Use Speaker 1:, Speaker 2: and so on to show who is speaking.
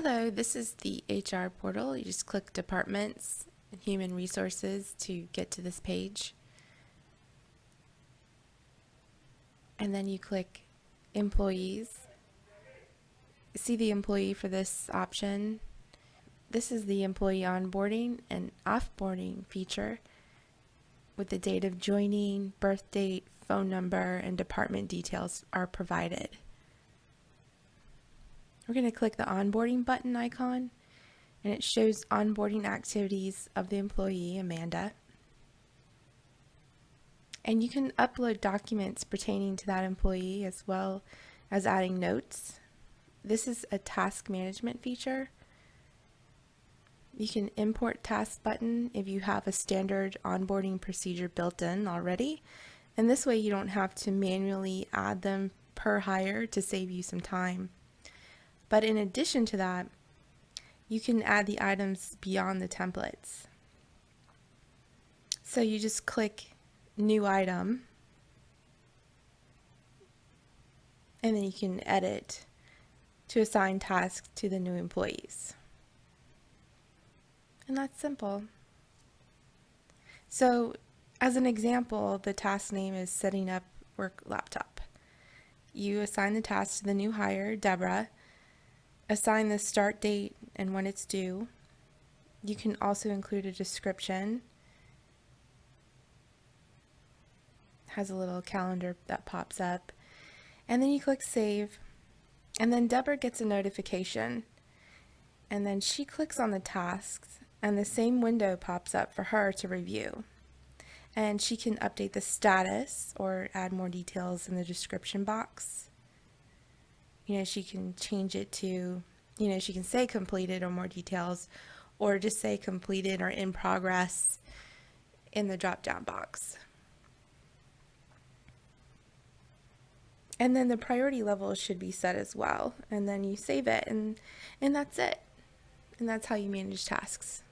Speaker 1: Hello, this is the HR portal. You just click Departments and Human Resources to get to this page. And then you click Employees. See the employee for this option. This is the employee onboarding and offboarding feature with the date of joining, birth date, phone number, and department details are provided. We're going to click the onboarding button icon, and it shows onboarding activities of the employee, Amanda. And you can upload documents pertaining to that employee as well as adding notes. This is a task management feature. You can import task button if you have a standard onboarding procedure built in already. And this way you don't have to manually add them per hire to save you some time. But in addition to that, you can add the items beyond the templates. So you just click New Item, and then you can edit to assign tasks to the new employees. And that's simple. So as an example, the task name is setting up work laptop. You assign the task to the new hire, Deborah. Assign the start date and when it's due. You can also include a description. Has a little calendar that pops up. And then you click Save. And then Deborah gets a notification. And then she clicks on the tasks, and the same window pops up for her to review. And she can update the status or add more details in the description box. She can change it to, she can say completed or more details, or just say completed or in progress in the drop-down box. And then the priority level should be set as well. And then you save it, and that's it. And that's how you manage tasks.